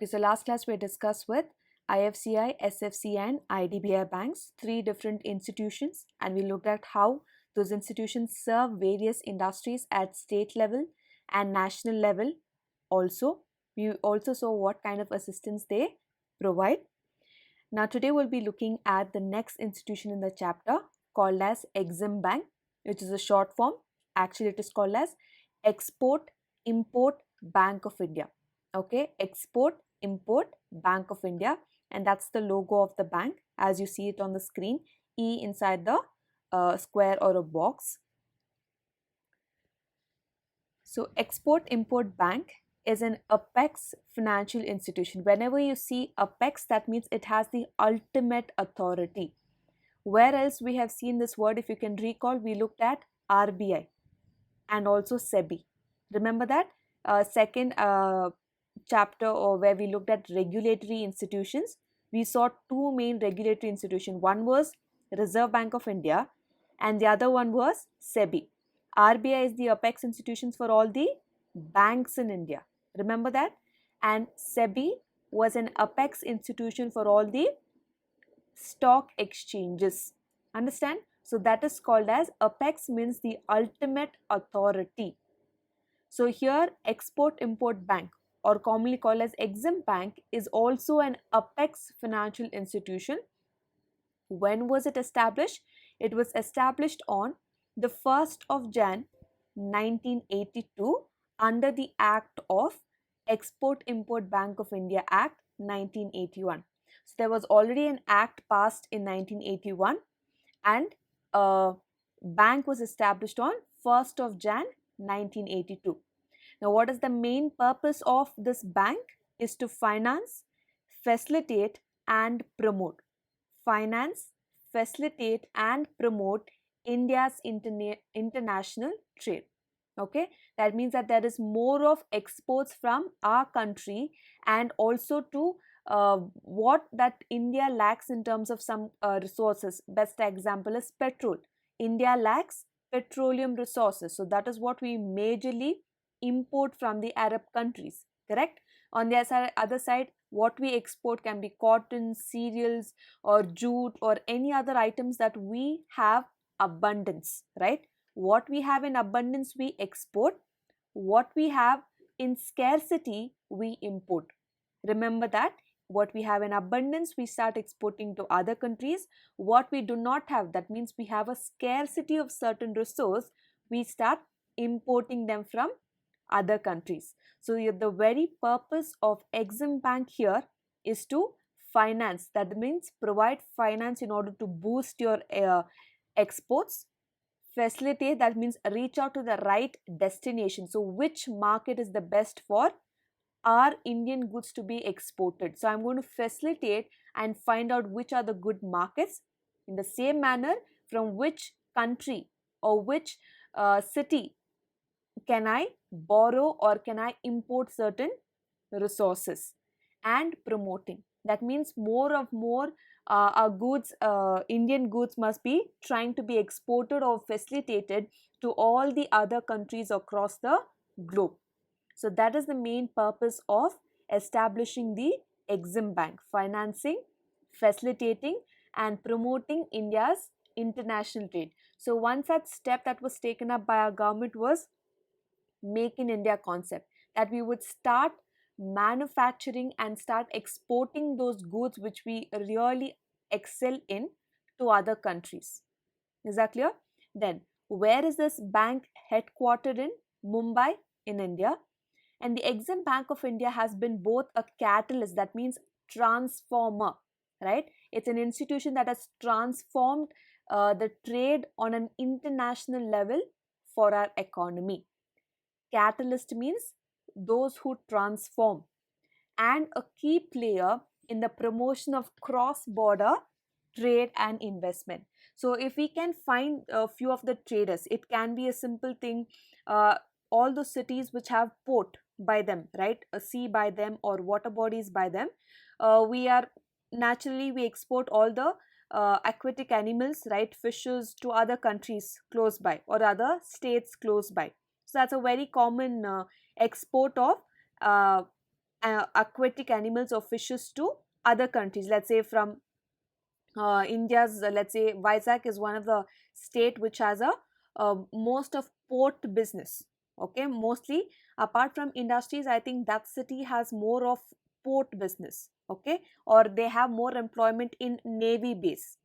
so last class we discussed with IFCI, SFC and IDBI banks, three different institutions, and we looked at how those institutions serve various industries at state level and national level. Also, we also saw what kind of assistance they provide. Now today we'll be looking at the next institution in the chapter called as EXIM Bank, which is a short form. Actually, it is called as Export Import Bank of India. Okay, Export Import Bank of India, and that's the logo of the bank as you see it on the screen, E inside the square or a box. So Export Import Bank is an apex financial institution. Whenever you see apex, that means it has the ultimate authority. Where else we have seen this word? If you can recall, we looked at RBI and also SEBI. Remember that second chapter, or where we looked at regulatory institutions. We saw two main regulatory institutions. One was Reserve Bank of India and the other one was SEBI. RBI is the apex institutions for all the banks in India. Remember that? And SEBI was an apex institution for all the stock exchanges. Understand? So that is called as apex, means the ultimate authority. So here Export Import Bank, or commonly called as EXIM Bank, is also an apex financial institution. When was it established? It was established on the 1st of Jan 1982 under the Act of Export Import Bank of India Act 1981. So there was already an act passed in 1981 and a bank was established on 1st of Jan 1982. Now what is the main purpose of this bank? Is to finance, facilitate and promote. Finance, facilitate and promote India's international trade. Okay, that means that there is more of exports from our country, and also to what that India lacks in terms of some resources. Best example is petrol. India lacks petroleum resources, so that is what we majorly import from the Arab countries, correct? On the other side, what we export can be cotton, cereals or jute or any other items that we have abundance, right? What we have in abundance we export, what we have in scarcity we import. Remember that. What we have in abundance we start exporting to other countries. What we do not have, that means we have a scarcity of certain resource, we start importing them from other countries. So the very purpose of EXIM Bank here is to finance. That means provide finance in order to boost your exports. Facilitate, that means reach out to the right destination. So which market is the best for our Indian goods to be exported? So I'm going to facilitate and find out which are the good markets. In the same manner, from which country or which city can I borrow or can I import certain resources. And promoting, that means more our goods, Indian goods must be trying to be exported or facilitated to all the other countries across the globe. So that is the main purpose of establishing the EXIM Bank: financing, facilitating and promoting India's international trade. So one such step that was taken up by our government was Make in India concept, that we would start manufacturing and start exporting those goods which we really excel in to other countries. Is that clear? Then where is this bank headquartered in? Mumbai in India. And the EXIM Bank of India has been both a catalyst, that means transformer, right? It's an institution that has transformed the trade on an international level for our economy. Catalyst means those who transform, and a key player in the promotion of cross-border trade and investment. So if we can find a few of the traders, it can be a simple thing, all those cities which have port by them, right, a sea by them or water bodies by them, we export all the aquatic animals, right, fishes, to other countries close by or other states close by. So that's a very common export of aquatic animals or fishes to other countries. Let's say from India's, let's say Vizag is one of the state which has a most of port business. Okay, mostly apart from industries, I think that city has more of port business. Okay, or they have more employment in navy base.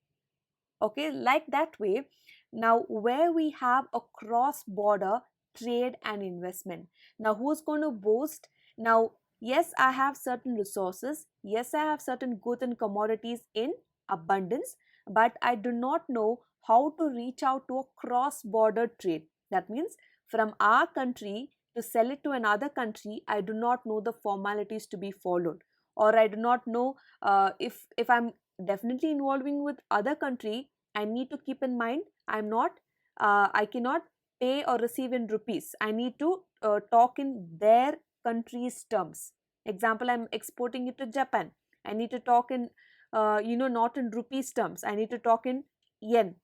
Okay, like that way. Now where we have a cross border trade and investment, now who's going to boast? Now yes, I have certain resources, yes, I have certain goods and commodities in abundance, but I do not know how to reach out to a cross border trade. That means from our country to sell it to another country, I do not know the formalities to be followed, or I do not know if I'm definitely involving with other country, I need to keep in mind I'm not, I cannot pay or receive in rupees. I need to talk in their country's terms. Example, I'm exporting it to Japan. I need to talk in, not in rupees terms. I need to talk in yen,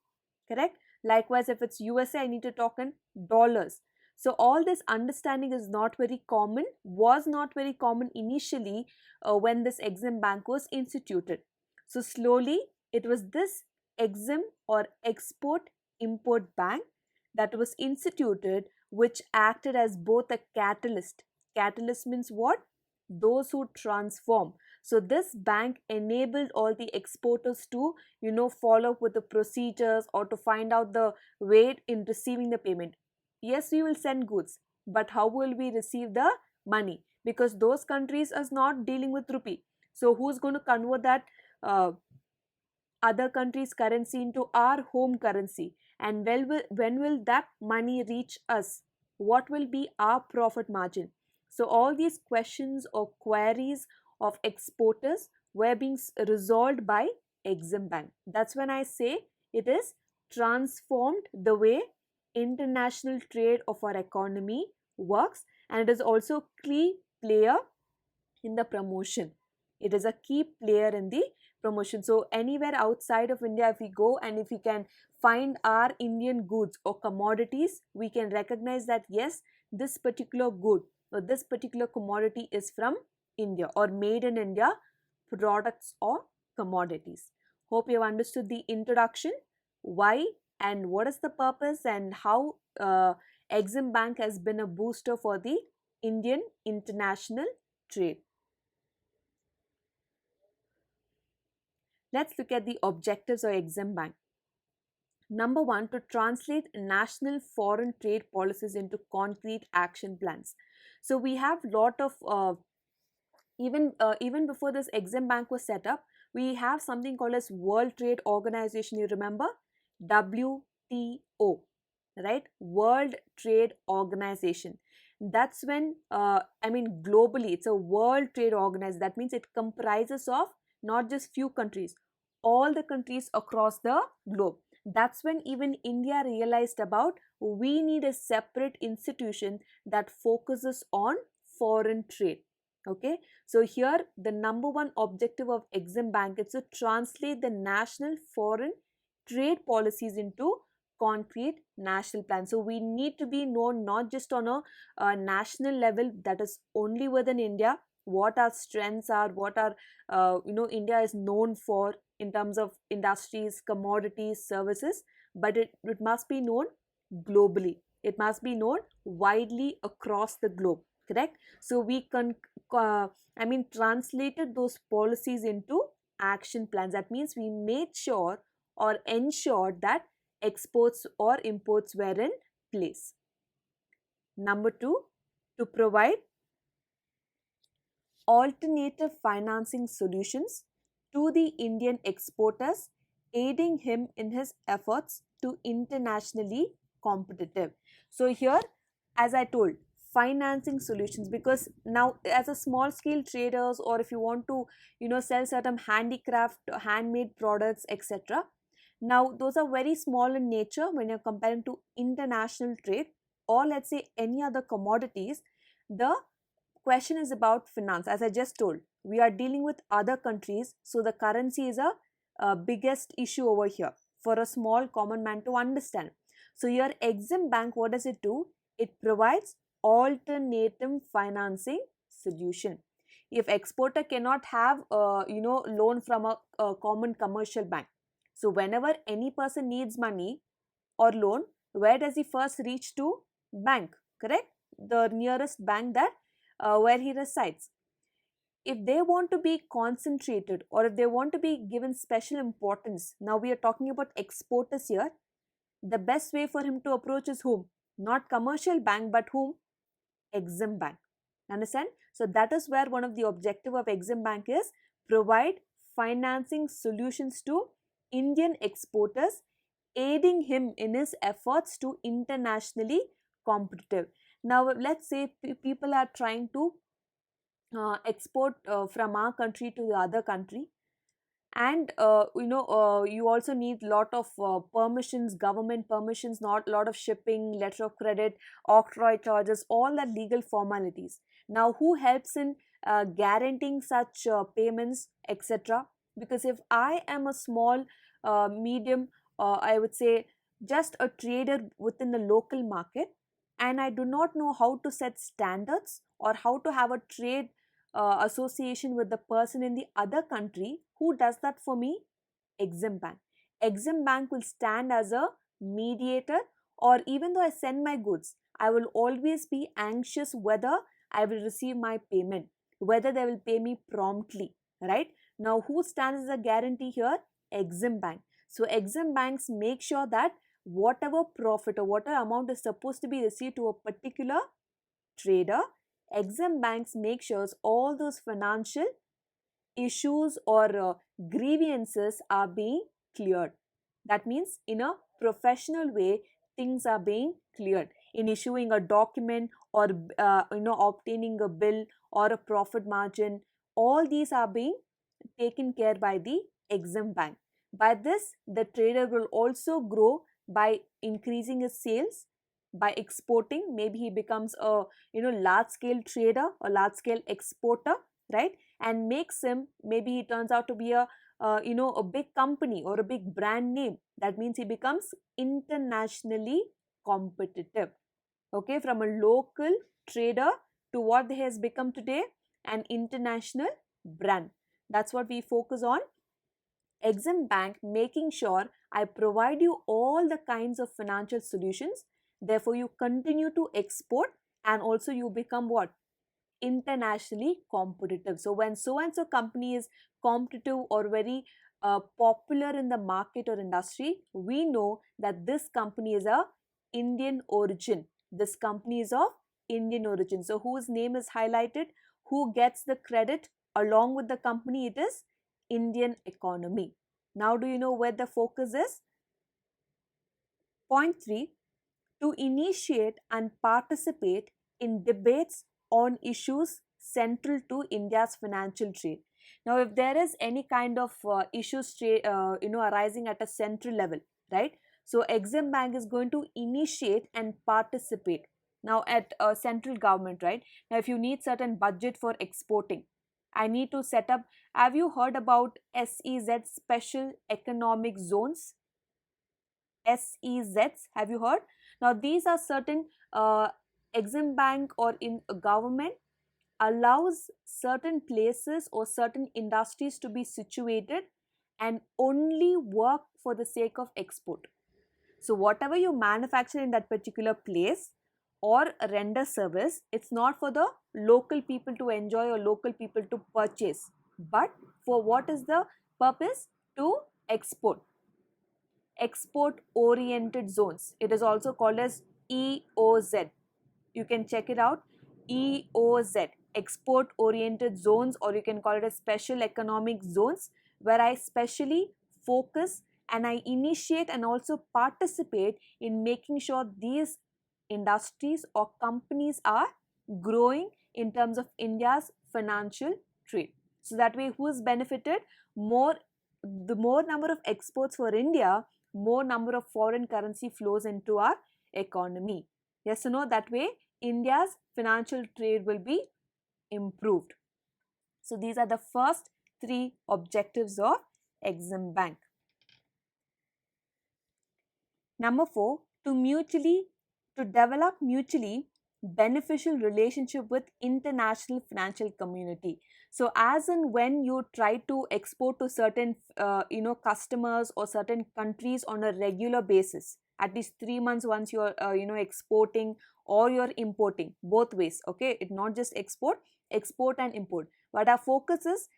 correct? Likewise, if it's USA, I need to talk in dollars. So all this understanding is not very common, was not very common initially when this EXIM Bank was instituted. So slowly, it was this EXIM or Export Import Bank that was instituted, which acted as both a catalyst. Catalyst means what? Those who transform. So this bank enabled all the exporters to, follow up with the procedures or to find out the way in receiving the payment. Yes, we will send goods, but how will we receive the money? Because those countries are not dealing with rupee. So who's going to convert that other countries' currency into our home currency? And when will that money reach us? What will be our profit margin? So all these questions or queries of exporters were being resolved by Exim Bank. That's when I say it is transformed the way international trade of our economy works, and it is also key player in the promotion. It is a key player in the promotion. So anywhere outside of India, if we go and if we can find our Indian goods or commodities, we can recognize that yes, this particular good or this particular commodity is from India or made in India products or commodities. Hope you have understood the introduction, why and what is the purpose, and how Exim Bank has been a booster for the Indian international trade. Let's look at the objectives of Exim Bank. Number one, to translate national foreign trade policies into concrete action plans. So we have lot of even before this Exim Bank was set up, we have something called as World Trade Organization. You remember WTO, right? World Trade Organization. That's when globally it's a world trade organization. That means it comprises of not just few countries, all the countries across the globe. That's when even India realized about we need a separate institution that focuses on foreign trade. Okay, so here the number one objective of Exim Bank is to translate the national foreign trade policies into concrete national plan. So we need to be known not just on a national level, that is only within India, what our strengths are, what our India is known for in terms of industries, commodities, services, but it must be known globally. It must be known widely across the globe, correct? So we translated those policies into action plans. That means we made sure or ensured that exports or imports were in place. Number two, to provide alternative financing solutions to the Indian exporters, aiding him in his efforts to internationally competitive. So here, as I told, financing solutions, because now as a small scale traders, or if you want to sell certain handicraft, handmade products, etc., now those are very small in nature when you're comparing to international trade, or let's say any other commodities. The question is about finance. As I just told, we are dealing with other countries, so the currency is a biggest issue over here for a small common man to understand. So your Exim Bank, what does it do? It provides alternative financing solution. if exporter cannot have loan from a common commercial bank, so whenever any person needs money or loan, where does he first reach to? Bank, correct? The nearest bank that where he resides. If they want to be concentrated or if they want to be given special importance, now we are talking about exporters here, the best way for him to approach is whom? Not commercial bank, but whom? EXIM Bank. Understand? So that is where one of the objective of EXIM Bank is provide financing solutions to Indian exporters, aiding him in his efforts to internationally competitive. Now let's say people are trying to export from our country to the other country, and you also need lot of permissions, government permissions, not lot of shipping, letter of credit, octroi charges, all that legal formalities. Now who helps in guaranteeing such payments, etc.? Because if I am a small medium, I would say just a trader within the local market, and I do not know how to set standards or how to have a trade association with the person in the other country, who does that for me? EXIM Bank. EXIM Bank will stand as a mediator, or even though I send my goods, I will always be anxious whether I will receive my payment, whether they will pay me promptly, right? Now who stands as a guarantee here? EXIM Bank. So EXIM Banks make sure that whatever profit or whatever amount is supposed to be received to a particular trader, EXIM Banks make sure all those financial issues or grievances are being cleared. That means in a professional way, things are being cleared. In issuing a document or obtaining a bill or a profit margin, all these are being taken care by the EXIM Bank. By this, the trader will also grow by increasing his sales, by exporting. Maybe he becomes a large scale trader or large scale exporter, right? And makes him, maybe he turns out to be a a big company or a big brand name. That means he becomes internationally competitive. Okay, from a local trader to what he has become today, an international brand. That's what we focus on. EXIM Bank making sure I provide you all the kinds of financial solutions. Therefore, you continue to export and also you become what? Internationally competitive. So when so and so company is competitive or very popular in the market or industry, we know that this company is a Indian origin. This company is of Indian origin. So whose name is highlighted, who gets the credit along with the company? It is Indian economy. Now do you know where the focus is? Point 3, to initiate and participate in debates on issues central to India's financial trade. Now, if there is any kind of issues arising at a central level, right? So, EXIM Bank is going to initiate and participate. Now, at central government, right? Now, if you need certain budget for exporting, I need to set up. Have you heard about SEZ, Special Economic Zones? SEZs, have you heard? Now these are certain EXIM Bank or in government allows certain places or certain industries to be situated and only work for the sake of export. So whatever you manufacture in that particular place or render service, it's not for the local people to enjoy or local people to purchase, but for what is the purpose? To export. Export oriented zones. It is also called as EOZ. You can check it out. EOZ, export oriented zones, or you can call it as special economic zones, where I specially focus and I initiate and also participate in making sure these industries or companies are growing in terms of India's financial trade. So that way, who is benefited? The more number of exports for India, more number of foreign currency flows into our economy. Yes or no? That way, India's financial trade will be improved. So these are the first 3 objectives of EXIM Bank. Number 4, to develop mutually beneficial relationship with international financial community. So as and when you try to export to certain customers or certain countries on a regular basis, at least 3 months once you're exporting or you're importing, both ways, okay, it not just export and import, but our focus is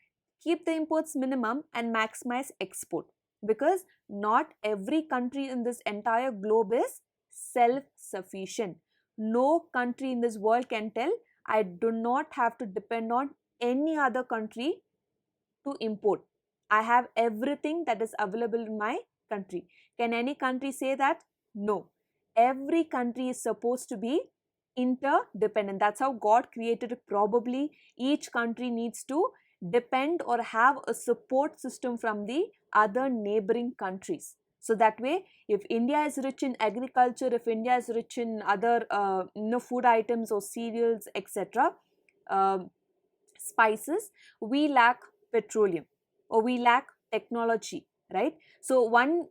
keep the imports minimum and maximize export, because not every country in this entire globe is self sufficient. No country in this world can tell I do not have to depend on any other country to import. I have everything that is available in my country. Can any country say that? No. Every country is supposed to be interdependent. That's how God created it. Probably each country needs to depend or have a support system from the other neighboring countries. So that way, if India is rich in agriculture, if India is rich in other food items or cereals, etc., spices, we lack petroleum or we lack technology, right? So one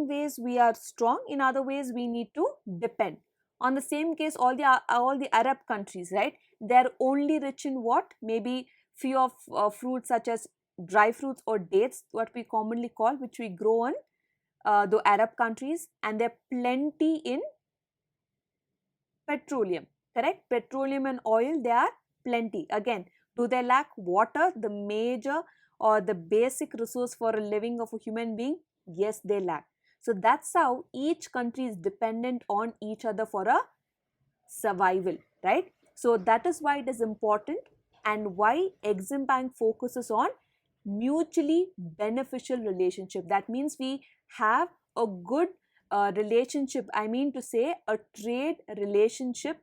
ways we are strong, in other ways we need to depend. On the same case, all the Arab countries, right, they're only rich in what, maybe few of fruits such as dry fruits or dates, what we commonly call, which we grow on the Arab countries, and they're plenty in petroleum, correct? Petroleum and oil, they are plenty. Again, do they lack water, the major or the basic resource for a living of a human being? Yes, they lack. So that's how each country is dependent on each other for a survival, right? So that is why it is important, and why Exim Bank focuses on mutually beneficial relationship. That means we have a good relationship, I mean to say a trade relationship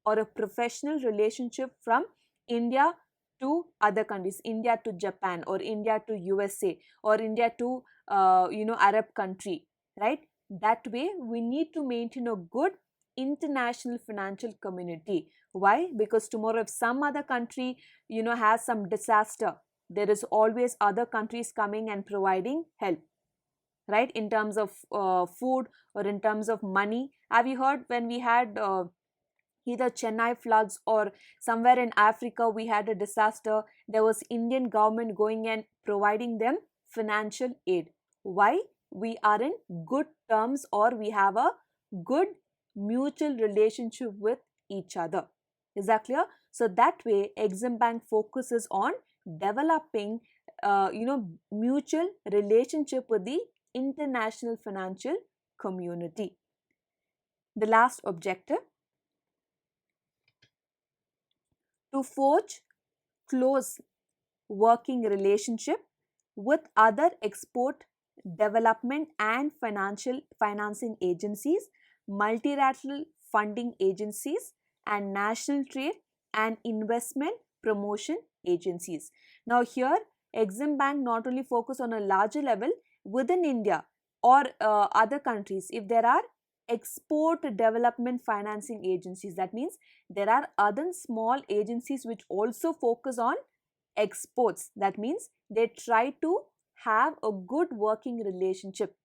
or a professional relationship from India to other countries, India to Japan or India to USA or India to Arab country, right? That way we need to maintain a good international financial community. Why? Because tomorrow if some other country has some disaster, there is always other countries coming and providing help, right, in terms of food or in terms of money. Have you heard when we had either Chennai floods or somewhere in Africa we had a disaster, there was Indian government going and providing them financial aid? Why? We are in good terms, or we have a good mutual relationship with each other. Is that clear? So that way Exim Bank focuses on developing mutual relationship with the international financial community. The last objective, to forge close working relationship with other export development and financing agencies, multilateral funding agencies, and national trade and investment promotion agencies. Now here Exim Bank not only focus on a larger level within India or other countries. If there are export development financing agencies, that means there are other small agencies which also focus on exports. That means they try to have a good working relationship.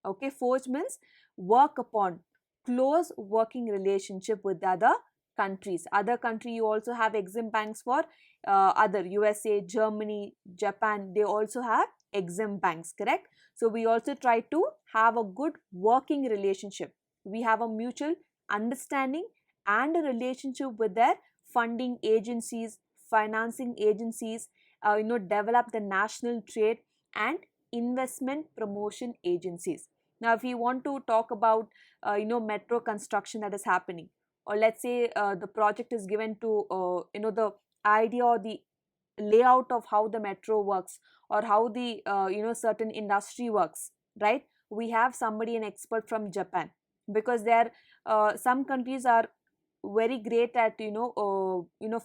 Okay, forge means work upon, close working relationship with the other countries. Other country, you also have Exim Banks for other USA, Germany, Japan, they also have Exim Banks, correct? So we also try to have a good working relationship. We have a mutual understanding and a relationship with their funding agencies, financing agencies, develop the national trade and investment promotion agencies. Now if you want to talk about metro construction that is happening, or let's say the project is given to the idea or the layout of how the metro works, or how the certain industry works, right? We have somebody, an expert from Japan, because there some countries are very great at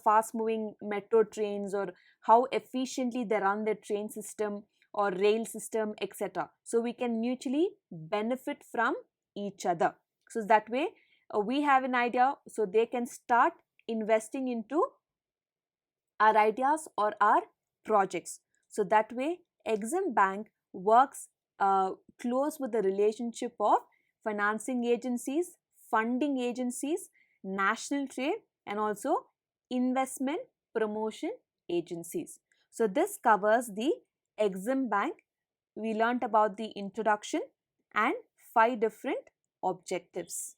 fast moving metro trains, or how efficiently they run their train system or rail system, etc. So we can mutually benefit from each other. So that way we have an idea, so they can start investing into our ideas or our projects. So that way Exim Bank works close with the relationship of financing agencies, funding agencies, national trade and also investment promotion agencies. So this covers the EXIM Bank. We learnt about the introduction and 5 different objectives.